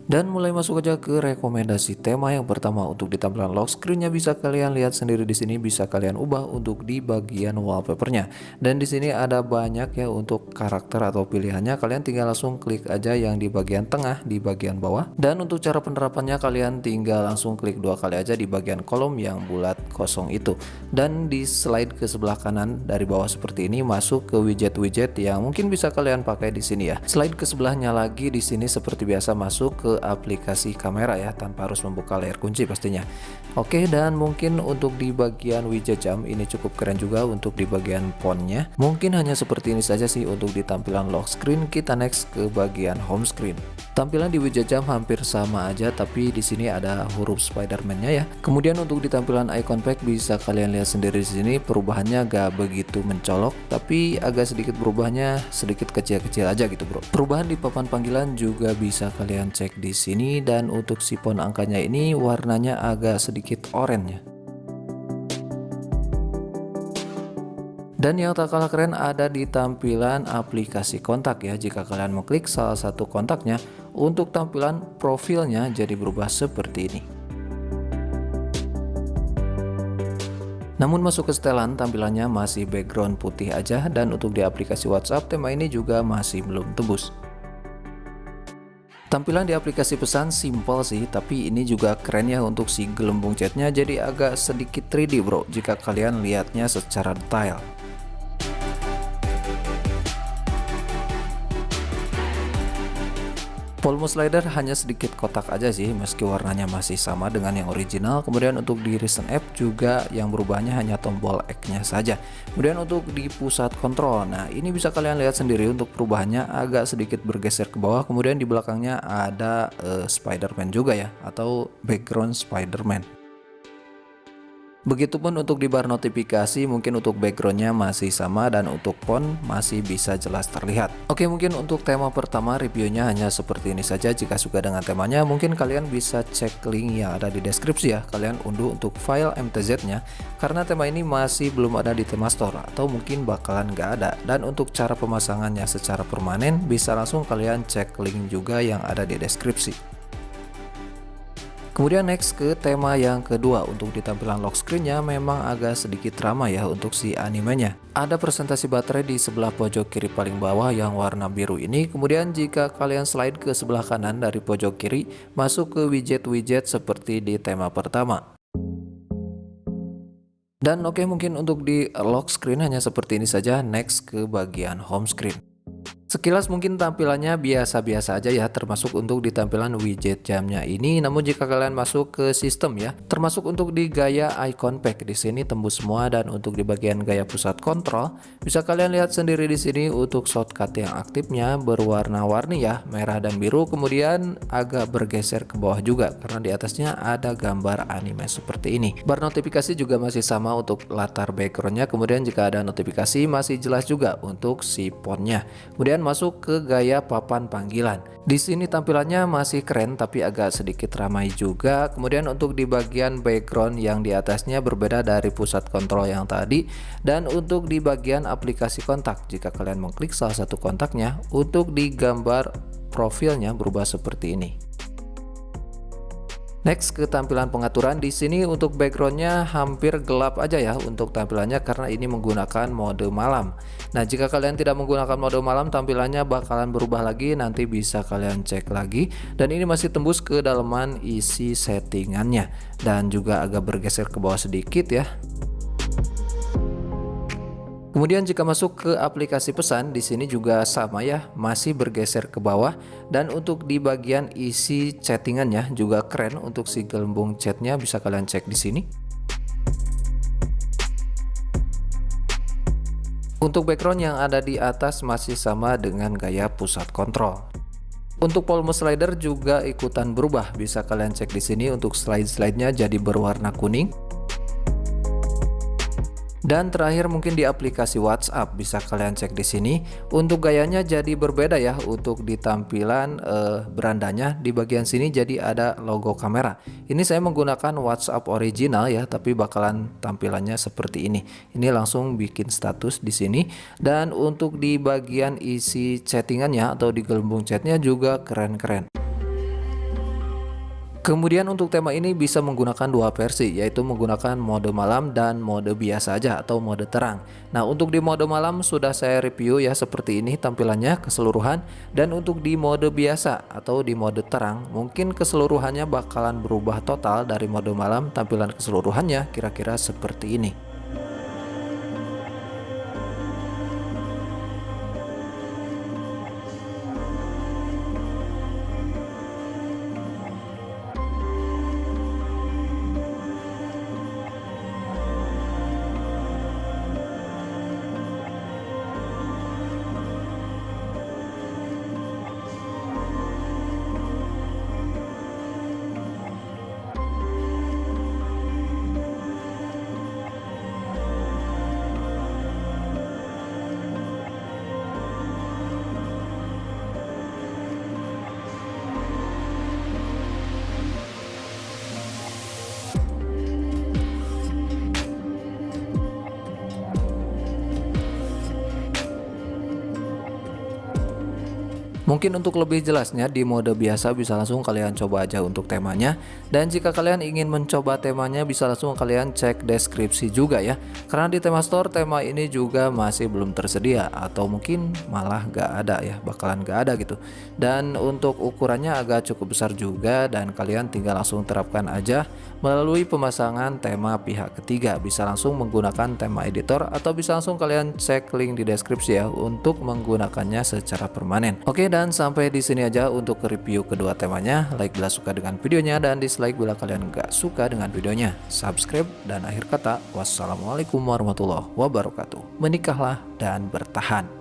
Dan mulai masuk aja ke rekomendasi tema yang pertama. Untuk di tampilan lock screen-nya bisa kalian lihat sendiri di sini, bisa kalian ubah untuk di bagian wallpaper-nya. Dan di sini ada banyak ya untuk karakter atau pilihannya. Kalian tinggal langsung klik aja yang di bagian tengah, di bagian bawah. Dan untuk cara penerapannya kalian tinggal langsung klik 2 kali aja di bagian kolom yang bulat kosong itu. Dan di slide ke sebelah kanan dari bawah seperti ini, masuk ke widget-widget yang mungkin bisa kalian pakai di sini ya. Slide ke sebelahnya lagi di sini seperti biasa masuk ke aplikasi kamera ya, tanpa harus membuka layar kunci pastinya. Oke, dan mungkin untuk di bagian widget jam ini cukup keren juga. Untuk di bagian fontnya mungkin hanya seperti ini saja sih untuk di tampilan lock screen. Kita next ke bagian home screen. Tampilan di widget jam hampir sama aja, tapi di sini ada huruf Spiderman-nya ya. Kemudian untuk di tampilan icon pack bisa kalian lihat sendiri di sini, perubahannya gak begitu mencolok, tapi agak sedikit berubahnya sedikit kecil-kecil aja gitu bro. Perubahan di papan panggilan juga bisa kalian cek di sini, dan untuk si font angkanya ini warnanya agak sedikit oranye. Dan yang tak kalah keren ada di tampilan aplikasi kontak ya. Jika kalian mengklik salah satu kontaknya, untuk tampilan profilnya jadi berubah seperti ini. Namun masuk ke setelan tampilannya masih background putih aja, dan untuk di aplikasi WhatsApp tema ini juga masih belum tembus. Tampilan di aplikasi pesan simple sih, tapi ini juga keren ya untuk si gelembung chatnya, jadi agak sedikit 3D bro jika kalian lihatnya secara detail. Volume slider hanya sedikit kotak aja sih, meski warnanya masih sama dengan yang original. Kemudian untuk di recent app juga yang berubahnya hanya tombol X-nya saja. Kemudian untuk di pusat kontrol, nah ini bisa kalian lihat sendiri untuk perubahannya agak sedikit bergeser ke bawah. Kemudian di belakangnya ada Spiderman juga ya, atau background Spiderman. Begitupun untuk di bar notifikasi, mungkin untuk backgroundnya masih sama dan untuk font masih bisa jelas terlihat. Oke, mungkin untuk tema pertama reviewnya hanya seperti ini saja. Jika suka dengan temanya, mungkin kalian bisa cek link yang ada di deskripsi ya. Kalian unduh untuk file MTZ nya, karena tema ini masih belum ada di tema store, atau mungkin bakalan nggak ada. Dan untuk cara pemasangannya secara permanen, bisa langsung kalian cek link juga yang ada di deskripsi. Kemudian next ke tema yang kedua. Untuk di tampilan lock screen-nya memang agak sedikit ramai ya untuk si animenya. Ada presentasi baterai di sebelah pojok kiri paling bawah yang warna biru ini. Kemudian jika kalian slide ke sebelah kanan dari pojok kiri, masuk ke widget-widget seperti di tema pertama. Dan oke, mungkin untuk di lock screen hanya seperti ini saja. Next ke bagian home screen. Sekilas mungkin tampilannya biasa-biasa aja ya, termasuk untuk di tampilan widget jamnya ini. Namun jika kalian masuk ke sistem ya, termasuk untuk di gaya icon pack, di sini tembus semua. Dan untuk di bagian gaya pusat kontrol, bisa kalian lihat sendiri di sini untuk shortcut yang aktifnya berwarna-warni ya, merah dan biru. Kemudian agak bergeser ke bawah juga karena di atasnya ada gambar anime seperti ini. Bar notifikasi juga masih sama untuk latar backgroundnya. Kemudian jika ada notifikasi masih jelas juga untuk si fontnya. Kemudian masuk ke gaya papan panggilan. Di sini tampilannya masih keren tapi agak sedikit ramai juga. Kemudian untuk di bagian background yang di atasnya berbeda dari pusat kontrol yang tadi. Dan untuk di bagian aplikasi kontak, jika kalian mengklik salah satu kontaknya, untuk di gambar profilnya berubah seperti ini. Next ke tampilan pengaturan. Di sini untuk backgroundnya hampir gelap aja ya untuk tampilannya, karena ini menggunakan mode malam. Nah jika kalian tidak menggunakan mode malam, tampilannya bakalan berubah lagi, nanti bisa kalian cek lagi. Dan ini masih tembus ke dalaman isi settingannya, dan juga agak bergeser ke bawah sedikit ya. Kemudian jika masuk ke aplikasi pesan, di sini juga sama ya, masih bergeser ke bawah. Dan untuk di bagian isi chattingannya juga keren untuk si gelembung chatnya, bisa kalian cek di sini. Untuk background yang ada di atas masih sama dengan gaya pusat kontrol. Untuk volume slider juga ikutan berubah, bisa kalian cek di sini untuk slide-slide-nya jadi berwarna kuning. Dan terakhir mungkin di aplikasi WhatsApp bisa kalian cek di sini. Untuk gayanya jadi berbeda ya. Untuk di tampilan berandanya di bagian sini jadi ada logo kamera. Ini saya menggunakan WhatsApp original ya, tapi bakalan tampilannya seperti ini. Ini langsung bikin status di sini. Dan untuk di bagian isi chattingannya atau di gelembung chatnya juga keren-keren. Kemudian untuk tema ini bisa menggunakan dua versi, yaitu menggunakan mode malam dan mode biasa aja atau mode terang. Nah, untuk di mode malam sudah saya review ya, seperti ini tampilannya keseluruhan. Dan untuk di mode biasa atau di mode terang mungkin keseluruhannya bakalan berubah total. Dari mode malam tampilan keseluruhannya kira-kira seperti ini. Mungkin untuk lebih jelasnya di mode biasa bisa langsung kalian coba aja untuk temanya. Dan jika kalian ingin mencoba temanya bisa langsung kalian cek deskripsi juga ya. Karena di tema store tema ini juga masih belum tersedia atau mungkin malah gak ada ya, bakalan gak ada gitu. Dan untuk ukurannya agak cukup besar juga dan kalian tinggal langsung terapkan aja melalui pemasangan tema pihak ketiga. Bisa langsung menggunakan tema editor atau bisa langsung kalian cek link di deskripsi ya untuk menggunakannya secara permanen. Oke, dan sampai di sini aja untuk review kedua temanya. Like bila suka dengan videonya dan dislike bila kalian gak suka dengan videonya. Subscribe dan akhir kata wassalamualaikum warahmatullahi wabarakatuh. Menikahlah dan bertahan.